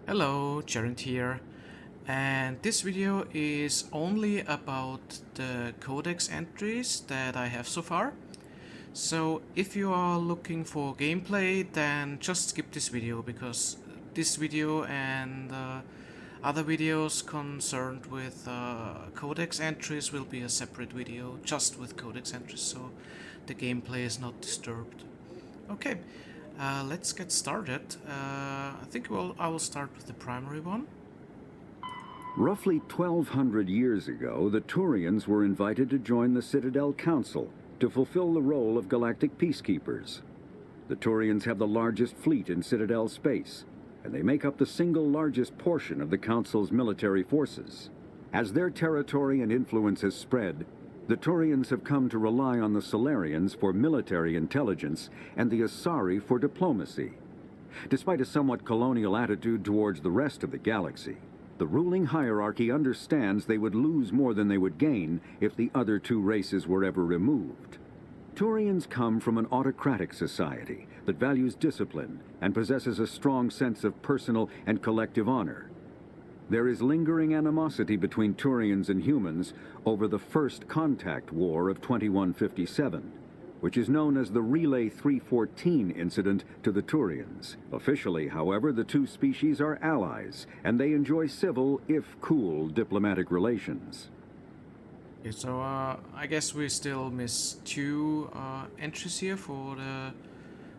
Hello, Geraint here, and this video is only about the Codex entries that I have so far. So if you are looking for gameplay, then just skip this video, because this video and other videos concerned with Codex entries will be a separate video just with Codex entries, so the gameplay is not disturbed. Okay. Let's get started. I think I will start with the primary one. Roughly 1,200 years ago, the Turians were invited to join the Citadel Council to fulfill the role of galactic peacekeepers. The Turians have the largest fleet in Citadel space, and they make up the single largest portion of the Council's military forces. As their territory and influence has spread, the Turians have come to rely on the Solarians for military intelligence and the Asari for diplomacy. Despite a somewhat colonial attitude towards the rest of the galaxy, the ruling hierarchy understands they would lose more than they would gain if the other two races were ever removed. Turians come from an autocratic society that values discipline and possesses a strong sense of personal and collective honor. There is lingering animosity between Turians and humans over the First Contact War of 2157, which is known as the Relay 314 incident to the Turians. Officially, however, the two species are allies, and they enjoy civil, if cool, diplomatic relations. Okay, so I guess we still miss two entries here for the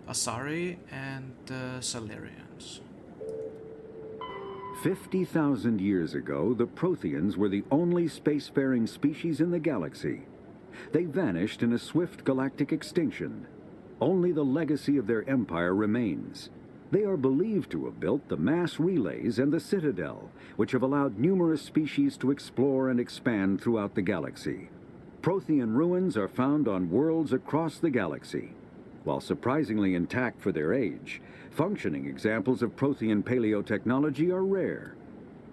Asari and the Solarians. 50,000 years ago, the Protheans were the only spacefaring species in the galaxy. They vanished in a swift galactic extinction. Only the legacy of their empire remains. They are believed to have built the mass relays and the Citadel, which have allowed numerous species to explore and expand throughout the galaxy. Prothean ruins are found on worlds across the galaxy. While surprisingly intact for their age, functioning examples of Prothean paleotechnology are rare.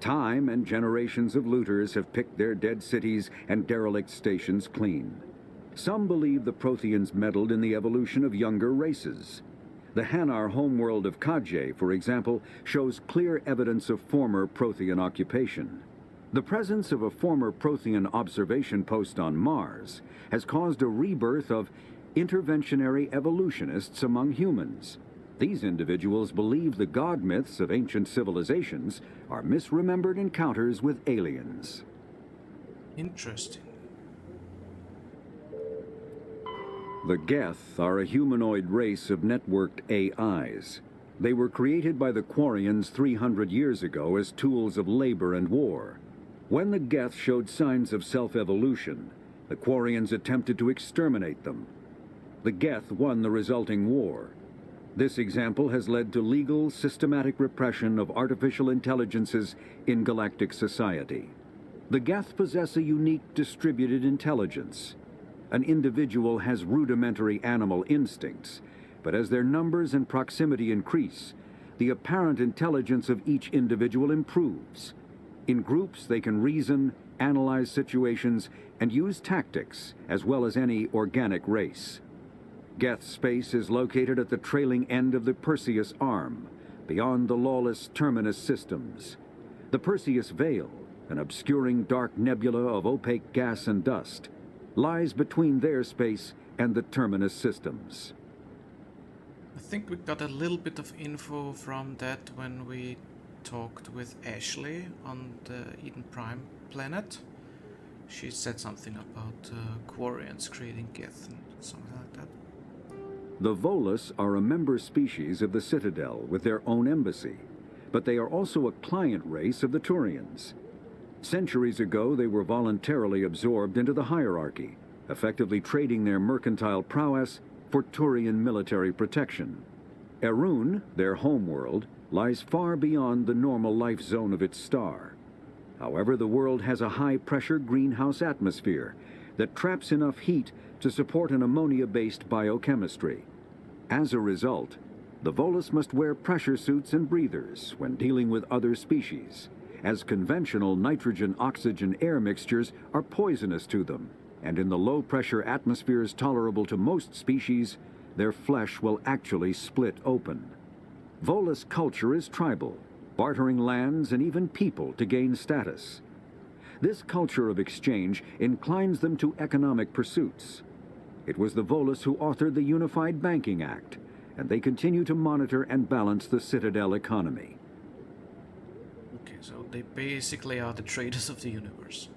Time and generations of looters have picked their dead cities and derelict stations clean. Some believe the Protheans meddled in the evolution of younger races. The Hanar homeworld of Kajay, for example, shows clear evidence of former Prothean occupation. The presence of a former Prothean observation post on Mars has caused a rebirth of interventionary evolutionists among humans. These individuals believe the god myths of ancient civilizations are misremembered encounters with aliens. Interesting. The Geth are a humanoid race of networked AIs. They were created by the Quarians 300 years ago as tools of labor and war. When the Geth showed signs of self-evolution, the Quarians attempted to exterminate them. The Geth won the resulting war. This example has led to legal, systematic repression of artificial intelligences in galactic society. The Geth possess a unique distributed intelligence. An individual has rudimentary animal instincts, but as their numbers and proximity increase, the apparent intelligence of each individual improves. In groups, they can reason, analyze situations, and use tactics, as well as any organic race. Geth space is located at the trailing end of the Perseus Arm, beyond the lawless Terminus systems. The Perseus Veil, an obscuring dark nebula of opaque gas and dust, lies between their space and the Terminus systems. I think we got a little bit of info from that when we talked with Ashley on the Eden Prime planet. She said something about Quarians creating Geth and something like that. The Volus are a member species of the Citadel with their own embassy, but they are also a client race of the Turians. Centuries ago, they were voluntarily absorbed into the hierarchy, effectively trading their mercantile prowess for Turian military protection. Erun, their homeworld, lies far beyond the normal life zone of its star. However, the world has a high-pressure greenhouse atmosphere that traps enough heat to support an ammonia-based biochemistry. As a result, the Volus must wear pressure suits and breathers when dealing with other species, as conventional nitrogen-oxygen-air mixtures are poisonous to them, and in the low-pressure atmospheres tolerable to most species, their flesh will actually split open. Volus culture is tribal. bartering lands and even people to gain status. This culture of exchange inclines them to economic pursuits. It was the Volus who authored the Unified Banking Act, and they continue to monitor and balance the Citadel economy. Okay, so they basically are the traders of the universe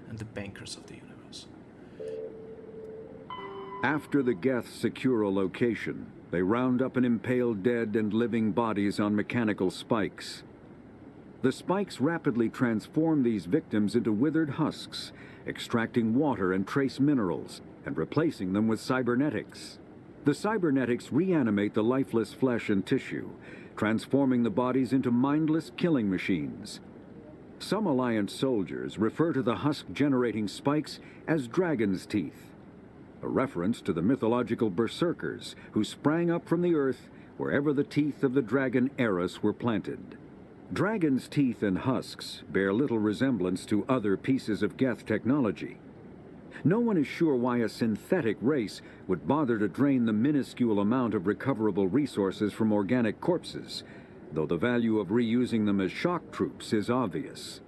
and the bankers of the universe. After the Geth secure a location, they round up and impale dead and living bodies on mechanical spikes. The spikes rapidly transform these victims into withered husks, extracting water and trace minerals, and replacing them with cybernetics. The cybernetics reanimate the lifeless flesh and tissue, transforming the bodies into mindless killing machines. Some Alliance soldiers refer to the husk-generating spikes as dragon's teeth, a reference to the mythological berserkers who sprang up from the earth wherever the teeth of the dragon Eris were planted. Dragon's teeth and husks bear little resemblance to other pieces of Geth technology. No one is sure why a synthetic race would bother to drain the minuscule amount of recoverable resources from organic corpses, though the value of reusing them as shock troops is obvious.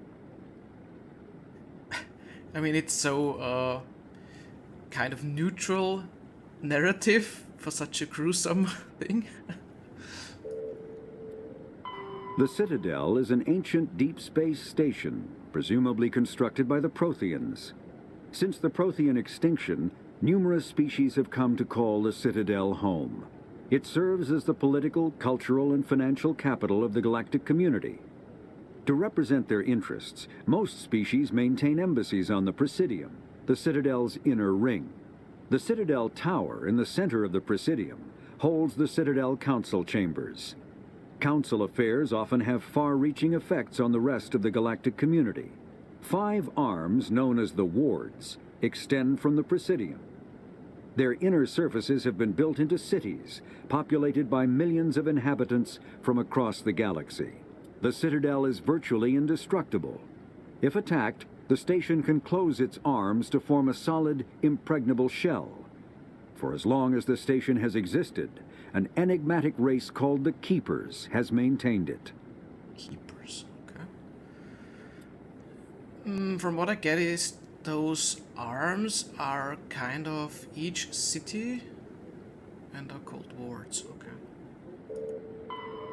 I mean, it's so kind of neutral narrative for such a gruesome thing. The Citadel is an ancient deep space station, presumably constructed by the Protheans. Since the Prothean extinction, numerous species have come to call the Citadel home. It serves as the political, cultural, and financial capital of the galactic community. To represent their interests, most species maintain embassies on the Presidium, the Citadel's inner ring. The Citadel Tower in the center of the Presidium holds the Citadel Council chambers. Council affairs often have far-reaching effects on the rest of the galactic community. 5 arms, known as the wards, extend from the Presidium. Their inner surfaces have been built into cities, populated by millions of inhabitants from across the galaxy. The Citadel is virtually indestructible. If attacked, the station can close its arms to form a solid, impregnable shell. For as long as the station has existed, an enigmatic race called the Keepers has maintained it. Keepers, okay. From what I get is those arms are kind of each city and are called wards, okay.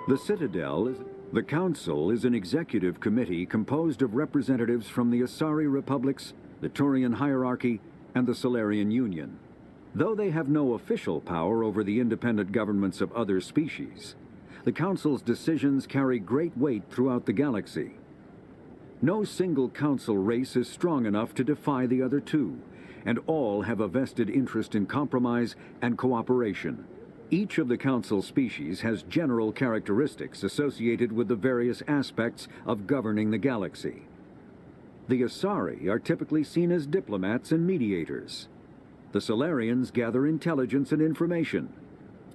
The Citadel the Council is an executive committee composed of representatives from the Asari Republics, the Turian Hierarchy, and the Solarian Union. Though they have no official power over the independent governments of other species, the Council's decisions carry great weight throughout the galaxy. No single Council race is strong enough to defy the other two, and all have a vested interest in compromise and cooperation. Each of the Council species has general characteristics associated with the various aspects of governing the galaxy. The Asari are typically seen as diplomats and mediators. The Solarians gather intelligence and information.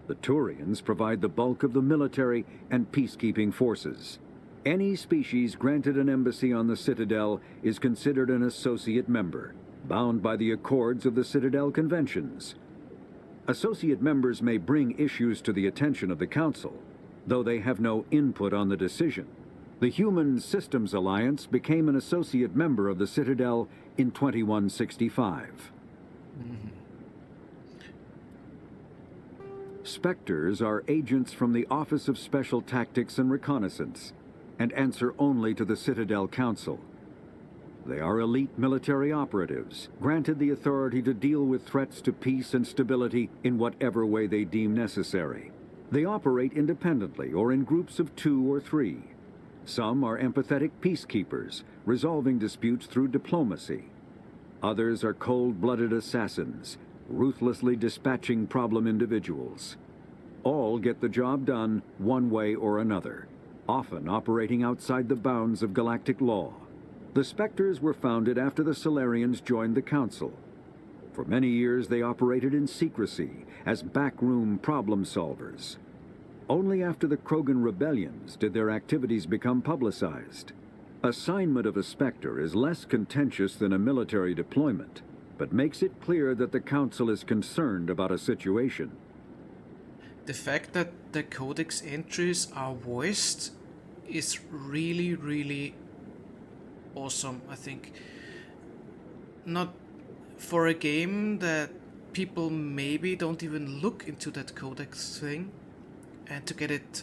The Turians provide the bulk of the military and peacekeeping forces. Any species granted an embassy on the Citadel is considered an associate member, bound by the accords of the Citadel Conventions. Associate members may bring issues to the attention of the Council, though they have no input on the decision. The Human Systems Alliance became an associate member of the Citadel in 2165. Spectres are agents from the Office of Special Tactics and Reconnaissance, and answer only to the Citadel Council. They are elite military operatives, granted the authority to deal with threats to peace and stability in whatever way they deem necessary. They operate independently or in groups of 2 or 3. Some are empathetic peacekeepers, resolving disputes through diplomacy. Others are cold-blooded assassins, ruthlessly dispatching problem individuals. All get the job done one way or another, often operating outside the bounds of galactic law. The Spectres were founded after the Solarians joined the Council. For many years they operated in secrecy as backroom problem solvers. Only after the Krogan rebellions did their activities become publicized. Assignment of a Spectre is less contentious than a military deployment, but makes it clear that the Council is concerned about a situation. The fact that the Codex entries are voiced is really, really awesome, I think. Not for a game that people maybe don't even look into that Codex thing, and to get it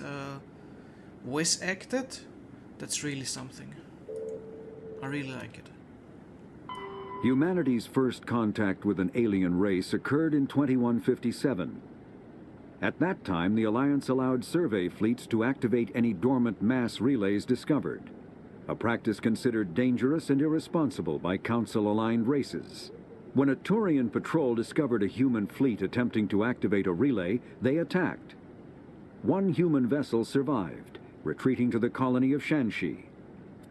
voice acted, that's really something. I really like it. Humanity's first contact with an alien race occurred in 2157. At that time, the Alliance allowed survey fleets to activate any dormant mass relays discovered, a practice considered dangerous and irresponsible by Council-aligned races. When a Turian patrol discovered a human fleet attempting to activate a relay, they attacked. One human vessel survived, retreating to the colony of Shanxi.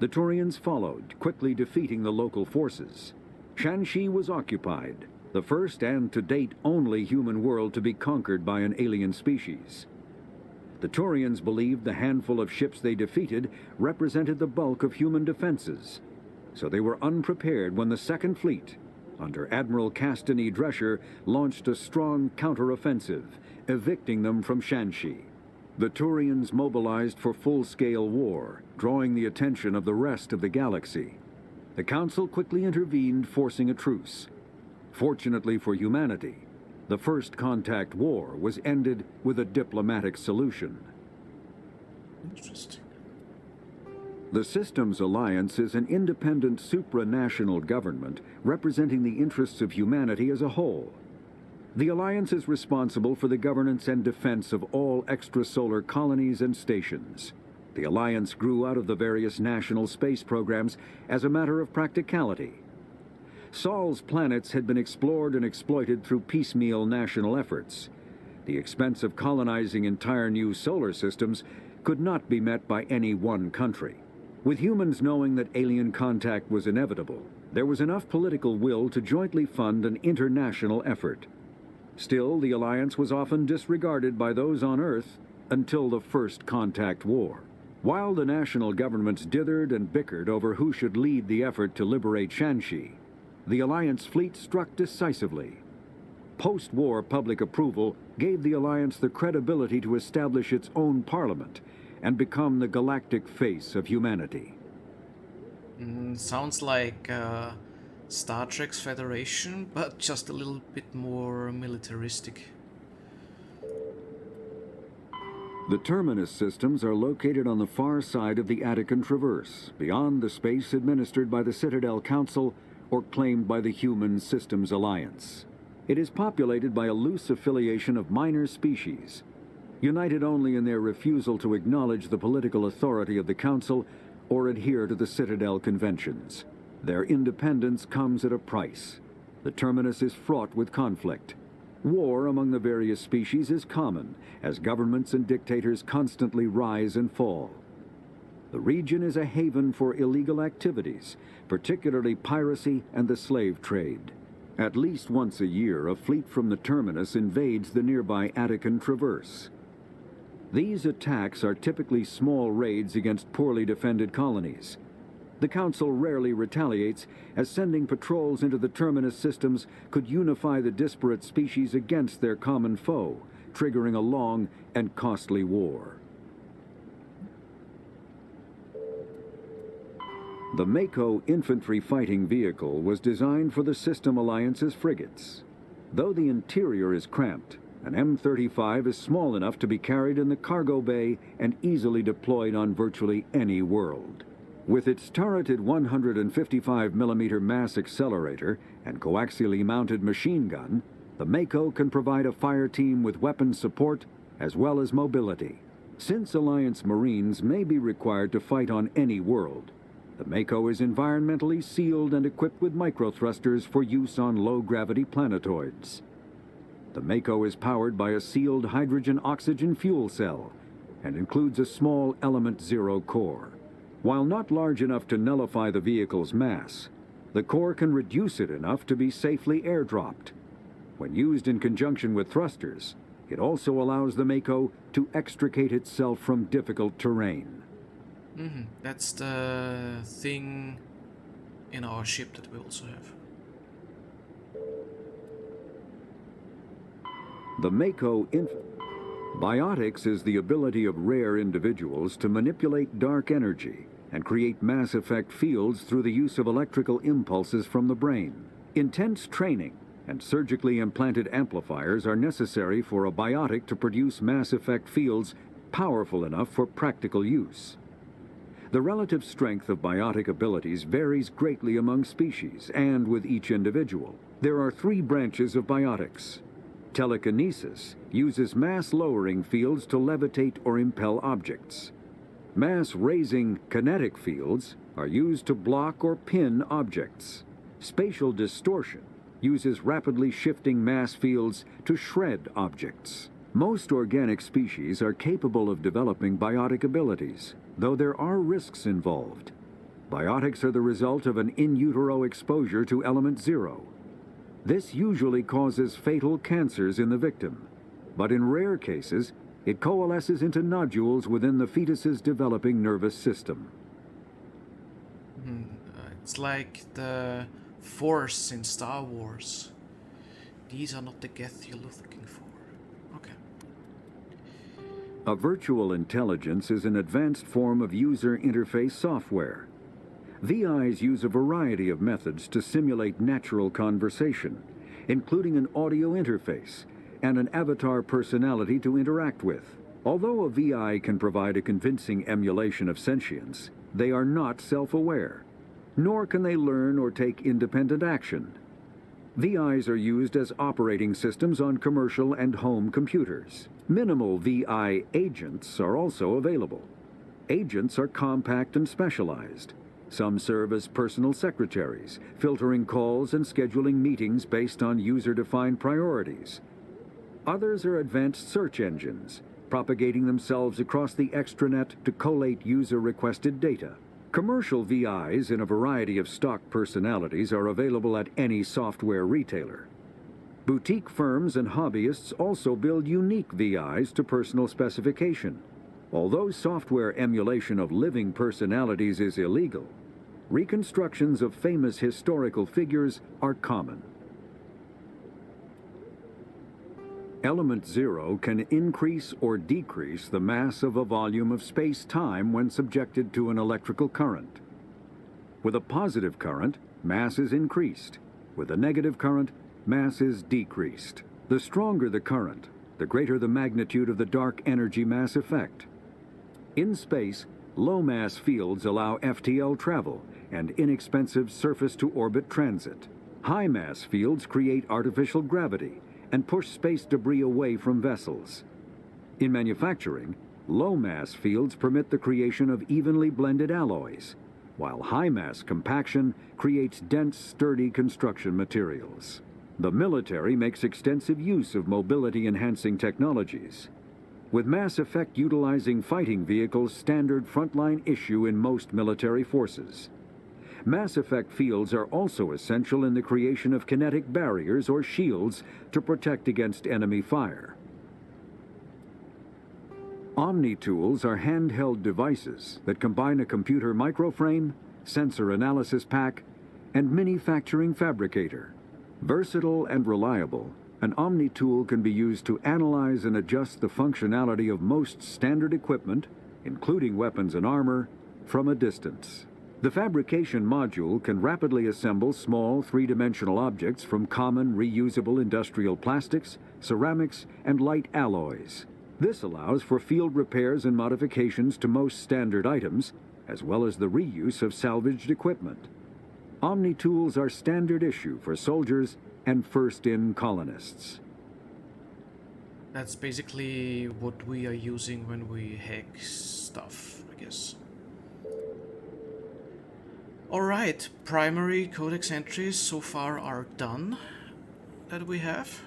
The Turians followed, quickly defeating the local forces. Shanxi was occupied, the first and to date only human world to be conquered by an alien species. The Turians believed the handful of ships they defeated represented the bulk of human defenses, so they were unprepared when the Second Fleet, under Admiral Castany Drescher, launched a strong counteroffensive, evicting them from Shanxi. The Turians mobilized for full-scale war, drawing the attention of the rest of the galaxy. The Council quickly intervened, forcing a truce. Fortunately for humanity, the First Contact War was ended with a diplomatic solution. Interesting. The Systems Alliance is an independent supranational government representing the interests of humanity as a whole. The Alliance is responsible for the governance and defense of all extrasolar colonies and stations. The Alliance grew out of the various national space programs as a matter of practicality. Sol's planets had been explored and exploited through piecemeal national efforts. The expense of colonizing entire new solar systems could not be met by any one country. With humans knowing that alien contact was inevitable, there was enough political will to jointly fund an international effort. Still, the Alliance was often disregarded by those on Earth until the First Contact War. While the national governments dithered and bickered over who should lead the effort to liberate Shanxi, the Alliance fleet struck decisively. Post-war public approval gave the Alliance the credibility to establish its own parliament and become the galactic face of humanity. Sounds like Star Trek's Federation, but just a little bit more militaristic. The terminus systems are located on the far side of the Attican Traverse, beyond the space administered by the Citadel Council or claimed by the Human Systems Alliance. It is populated by a loose affiliation of minor species, united only in their refusal to acknowledge the political authority of the Council or adhere to the Citadel Conventions. Their independence comes at a price. The terminus is fraught with conflict. War among the various species is common, as governments and dictators constantly rise and fall. The region is a haven for illegal activities, particularly piracy and the slave trade. At least once a year, a fleet from the terminus invades the nearby Attican Traverse. These attacks are typically small raids against poorly defended colonies. The Council rarely retaliates, as sending patrols into the terminus systems could unify the disparate species against their common foe, triggering a long and costly war. The Mako infantry fighting vehicle was designed for the System Alliance's frigates. Though the interior is cramped, an M35 is small enough to be carried in the cargo bay and easily deployed on virtually any world. With its turreted 155mm mass accelerator and coaxially mounted machine gun, the Mako can provide a fire team with weapon support as well as mobility. Since Alliance Marines may be required to fight on any world, the Mako is environmentally sealed and equipped with microthrusters for use on low-gravity planetoids. The Mako is powered by a sealed hydrogen-oxygen fuel cell and includes a small Element Zero core. While not large enough to nullify the vehicle's mass, the core can reduce it enough to be safely airdropped. When used in conjunction with thrusters, it also allows the Mako to extricate itself from difficult terrain. That's the thing in our ship that we also have. The Mako Biotics is the ability of rare individuals to manipulate dark energy and create mass effect fields through the use of electrical impulses from the brain. Intense training and surgically implanted amplifiers are necessary for a biotic to produce mass effect fields powerful enough for practical use. The relative strength of biotic abilities varies greatly among species and with each individual. There are 3 branches of biotics. Telekinesis uses mass-lowering fields to levitate or impel objects. Mass-raising kinetic fields are used to block or pin objects. Spatial distortion uses rapidly shifting mass fields to shred objects. Most organic species are capable of developing biotic abilities, though there are risks involved. Biotics are the result of an in utero exposure to element 0. This usually causes fatal cancers in the victim, but in rare cases, it coalesces into nodules within the fetus's developing nervous system. It's like the Force in Star Wars. These are not the Geth you're looking for. Okay. A virtual intelligence is an advanced form of user interface software. VIs use a variety of methods to simulate natural conversation, including an audio interface and an avatar personality to interact with. Although a VI can provide a convincing emulation of sentience, they are not self-aware, nor can they learn or take independent action. VIs are used as operating systems on commercial and home computers. Minimal VI agents are also available. Agents are compact and specialized. Some serve as personal secretaries, filtering calls and scheduling meetings based on user-defined priorities. Others are advanced search engines, propagating themselves across the extranet to collate user-requested data. Commercial VIs in a variety of stock personalities are available at any software retailer. Boutique firms and hobbyists also build unique VIs to personal specification. Although software emulation of living personalities is illegal, reconstructions of famous historical figures are common. Element 0 can increase or decrease the mass of a volume of space-time when subjected to an electrical current. With a positive current, mass is increased. With a negative current, mass is decreased. The stronger the current, the greater the magnitude of the dark energy mass effect. In space, low-mass fields allow FTL travel and inexpensive surface-to-orbit transit. High-mass fields create artificial gravity and push space debris away from vessels. In manufacturing, low-mass fields permit the creation of evenly blended alloys, while high-mass compaction creates dense, sturdy construction materials. The military makes extensive use of mobility-enhancing technologies, with mass effect utilizing fighting vehicles standard frontline issue in most military forces. Mass effect fields are also essential in the creation of kinetic barriers or shields to protect against enemy fire. Omni-tools are handheld devices that combine a computer microframe, sensor analysis pack, and manufacturing fabricator. Versatile and reliable, an Omni-tool can be used to analyze and adjust the functionality of most standard equipment, including weapons and armor, from a distance. The fabrication module can rapidly assemble small three-dimensional objects from common reusable industrial plastics, ceramics, and light alloys. This allows for field repairs and modifications to most standard items, as well as the reuse of salvaged equipment. Omni-tools are standard issue for soldiers and first-in colonists. That's basically what we are using when we hack stuff, I guess. Alright, primary codex entries so far are done that we have.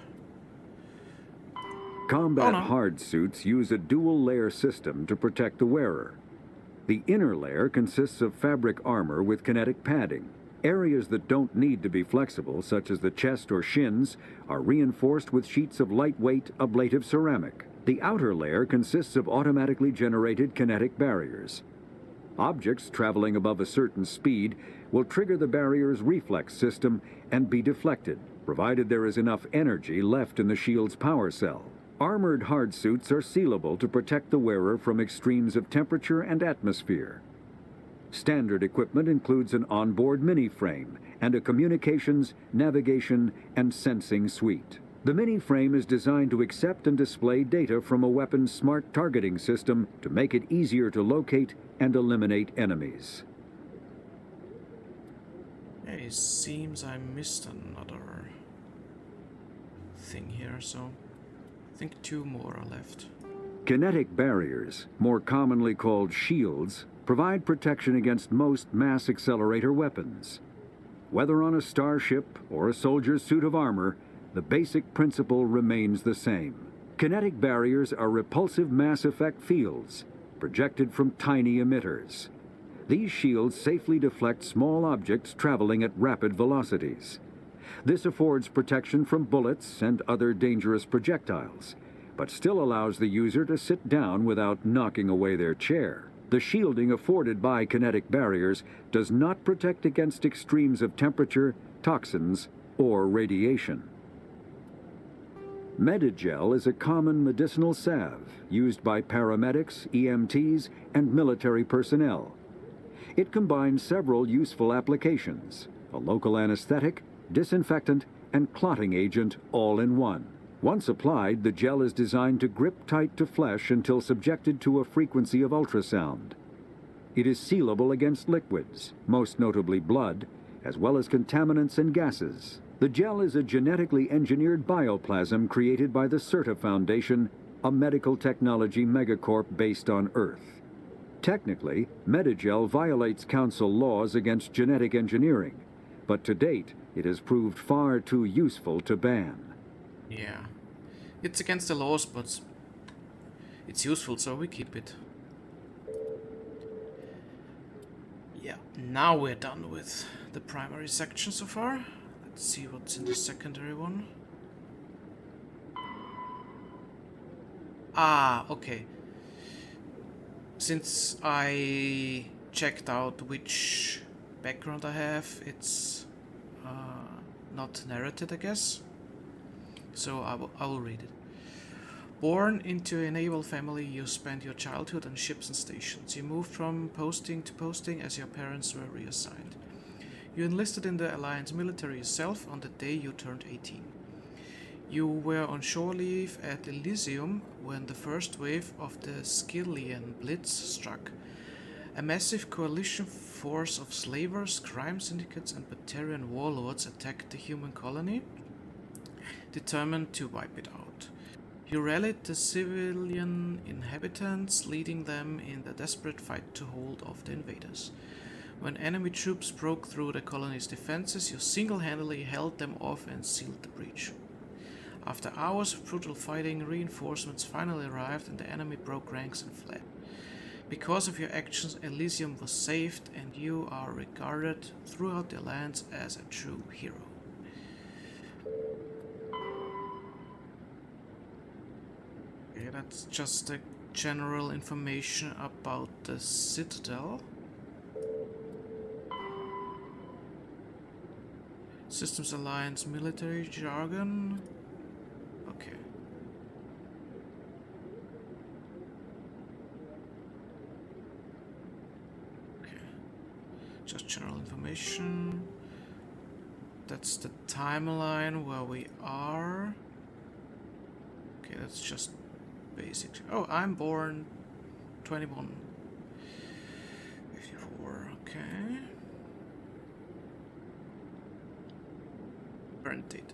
Combat hard suits use a dual-layer system to protect the wearer. The inner layer consists of fabric armor with kinetic padding. Areas that don't need to be flexible, such as the chest or shins, are reinforced with sheets of lightweight ablative ceramic. The outer layer consists of automatically generated kinetic barriers. Objects traveling above a certain speed will trigger the barrier's reflex system and be deflected, provided there is enough energy left in the shield's power cell. Armored hard suits are sealable to protect the wearer from extremes of temperature and atmosphere. Standard equipment includes an onboard mini-frame and a communications, navigation, and sensing suite. The mini-frame is designed to accept and display data from a weapon's smart targeting system to make it easier to locate and eliminate enemies. It seems I missed another thing here, so I think 2 more are left. Kinetic barriers, more commonly called shields, provide protection against most mass accelerator weapons. Whether on a starship or a soldier's suit of armor, the basic principle remains the same. Kinetic barriers are repulsive mass effect fields, projected from tiny emitters. These shields safely deflect small objects traveling at rapid velocities. This affords protection from bullets and other dangerous projectiles, but still allows the user to sit down without knocking away their chair. The shielding afforded by kinetic barriers does not protect against extremes of temperature, toxins, or radiation. Medigel is a common medicinal salve used by paramedics, EMTs, and military personnel. It combines several useful applications: a local anesthetic, disinfectant, and clotting agent all in one. Once applied, the gel is designed to grip tight to flesh until subjected to a frequency of ultrasound. It is sealable against liquids, most notably blood, as well as contaminants and gases. The gel is a genetically engineered bioplasm created by the CERTA Foundation, a medical technology megacorp based on Earth. Technically, Medigel violates Council laws against genetic engineering, but to date, it has proved far too useful to ban. Yeah, it's against the laws, but it's useful, so we keep it. Yeah, now we're done with the primary section so far. Let's see what's in the secondary one. Ah, okay. Since I checked out which background I have, it's not narrated, I guess. So I will read it. Born into a naval family, you spent your childhood on ships and stations. You moved from posting to posting as your parents were reassigned. You enlisted in the Alliance military yourself on the day you turned 18. You were on shore leave at Elysium when the first wave of the Skyllian Blitz struck. A massive coalition force of slavers, crime syndicates, and Batarian warlords attacked the human colony, determined to wipe it out. You rallied the civilian inhabitants, leading them in the desperate fight to hold off the invaders. When enemy troops broke through the colony's defenses, you single-handedly held them off and sealed the breach. After hours of brutal fighting, reinforcements finally arrived and the enemy broke ranks and fled. Because of your actions, Elysium was saved, and you are regarded throughout the Alliance as a true hero. Okay, that's just the general information about the Citadel. Systems Alliance military jargon. Okay. Just general information. That's the timeline where we are. Okay, that's just basic. Oh, I'm born 21. 54, okay. Current date.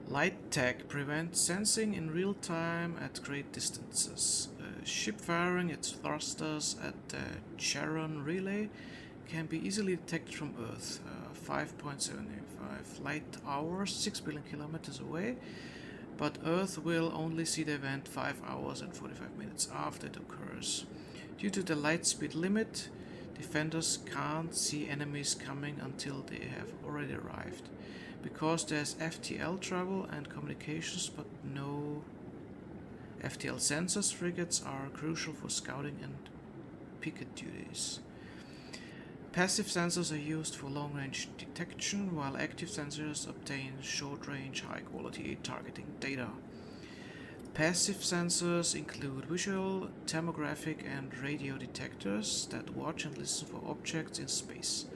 Light tech prevents sensing in real time at great distances. Ship firing its thrusters at the Charon relay can be easily detected from Earth, 5.75 light hours, 6 billion kilometers away, but Earth will only see the event 5 hours and 45 minutes after it occurs. Due to the light speed limit, defenders can't see enemies coming until they have already arrived. Because there's FTL travel and communications, but no FTL sensors, frigates are crucial for scouting and picket duties. Passive sensors are used for long-range detection, while active sensors obtain short-range, high-quality targeting data. Passive sensors include visual, thermographic, and radio detectors that watch and listen for objects in space.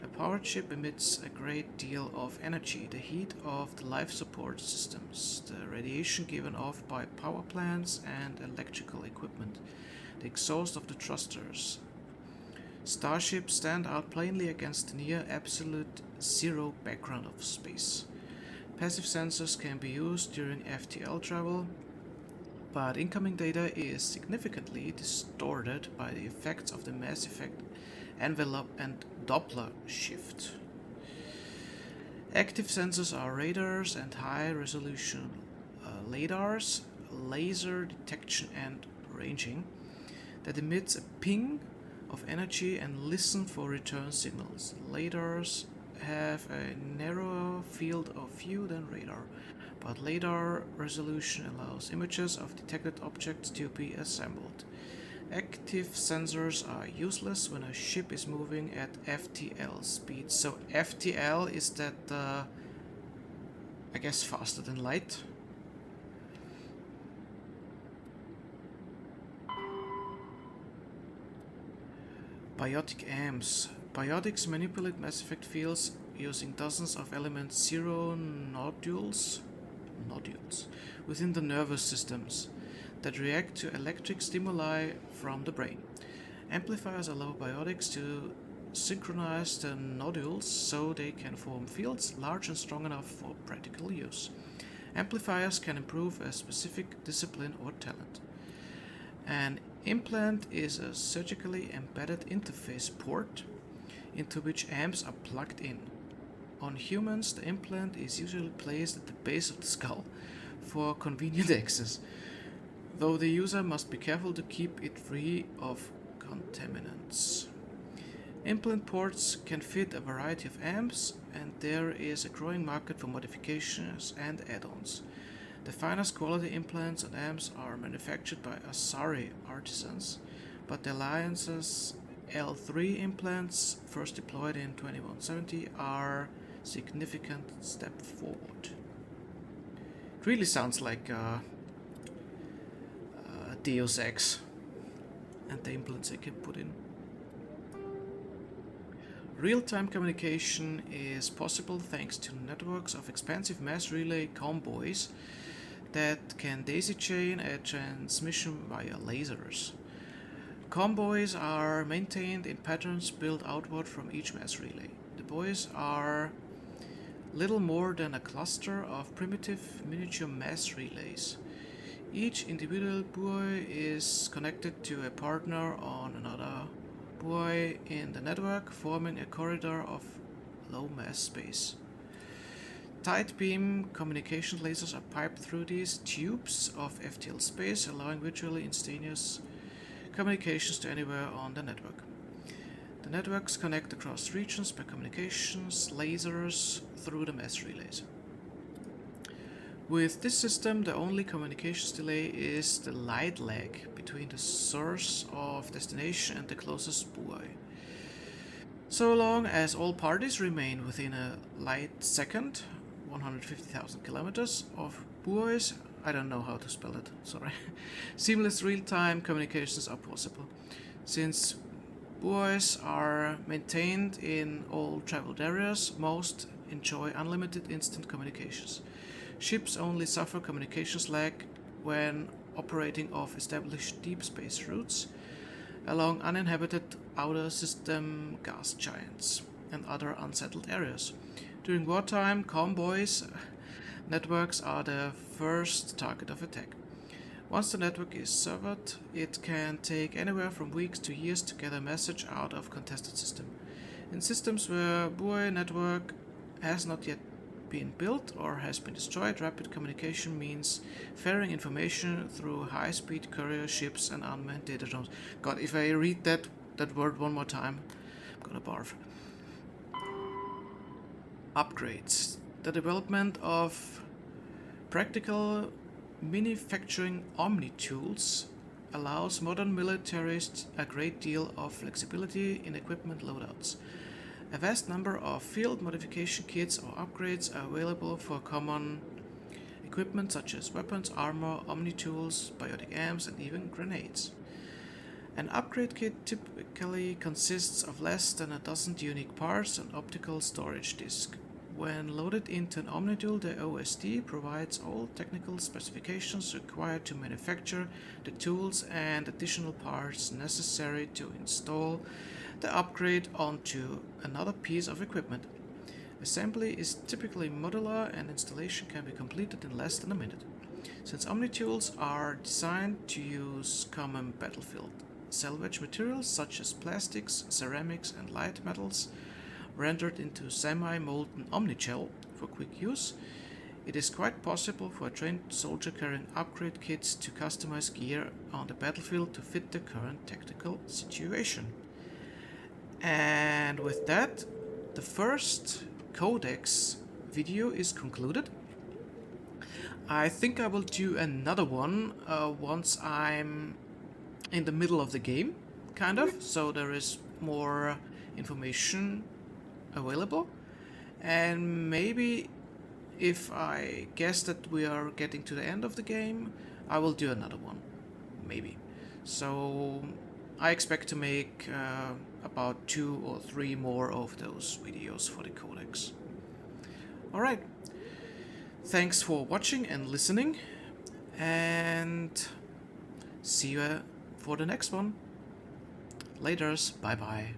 A powered chip emits a great deal of energy, the heat of the life support systems, the radiation given off by power plants and electrical equipment, the exhaust of the thrusters. Starships stand out plainly against the near absolute zero background of space. Passive sensors can be used during FTL travel, but incoming data is significantly distorted by the effects of the mass effect, envelope, and Doppler shift. Active sensors are radars and high-resolution LiDARs, laser detection and ranging, that emits a ping of energy and listen for return signals. LiDARs have a narrower field of view than radar, but LiDAR resolution allows images of detected objects to be assembled. Active sensors are useless when a ship is moving at FTL speed. So FTL is that, I guess, faster than light. Biotic amps. Biotics manipulate mass effect fields using dozens of element zero nodules within the nervous systems that react to electric stimuli from the brain. Amplifiers allow biotics to synchronize the nodules so they can form fields large and strong enough for practical use. Amplifiers can improve a specific discipline or talent. An implant is a surgically embedded interface port into which amps are plugged in. On humans, the implant is usually placed at the base of the skull for convenient access, though the user must be careful to keep it free of contaminants. Implant ports can fit a variety of amps, and there is a growing market for modifications and add-ons. The finest quality implants and amps are manufactured by Asari artisans, but the Alliance's L3 implants, first deployed in 2170, are a significant step forward. It really sounds like Deus Ex and the implants they can put in. Real-time communication is possible thanks to networks of expansive mass relay convoys that can daisy-chain a transmission via lasers. Convoys are maintained in patterns built outward from each mass relay. The buoys are little more than a cluster of primitive miniature mass relays. Each individual buoy is connected to a partner on another buoy in the network, forming a corridor of low mass space. Tight beam communication lasers are piped through these tubes of FTL space, allowing virtually instantaneous communications to anywhere on the network. The networks connect across regions by communications lasers through the mass relays. With this system, the only communications delay is the light lag between the source of destination and the closest buoy. So long as all parties remain within a light second, 150,000 kilometers of buoys, I don't know how to spell it, sorry. Seamless real-time communications are possible. Since buoys are maintained in all traveled areas, most enjoy unlimited instant communications. Ships only suffer communications lag when operating off established deep space routes along uninhabited outer system gas giants and other unsettled areas. During wartime, convoys networks are the first target of attack. Once the network is severed, it can take anywhere from weeks to years to get a message out of contested system. In systems where buoy network has not yet been built or has been destroyed, rapid communication means ferrying information through high-speed courier ships and unmanned data drones. God, if I read that word one more time, I'm gonna barf. Upgrades. The development of practical manufacturing omni-tools allows modern militaries a great deal of flexibility in equipment loadouts. A vast number of field modification kits or upgrades are available for common equipment such as weapons, armor, omni-tools, biotic amps, and even grenades. An upgrade kit typically consists of less than a dozen unique parts and optical storage disk. When loaded into an omni-tool, the OSD provides all technical specifications required to manufacture the tools and additional parts necessary to install the upgrade onto another piece of equipment. Assembly is typically modular and installation can be completed in less than a minute. Since omni-tools are designed to use common battlefield salvage materials such as plastics, ceramics, and light metals, rendered into semi-molten omni-gel for quick use, it is quite possible for a trained soldier carrying upgrade kits to customize gear on the battlefield to fit the current tactical situation. And with that, the first Codex video is concluded. I think I will do another one once I'm in the middle of the game, kind of, so there is more information available, and maybe if I guess that we are getting to the end of the game, I will do another one, maybe. So I expect to make about 2 or 3 more of those videos for the Codex. Alright, thanks for watching and listening, and see you for the next one. Laters, bye bye.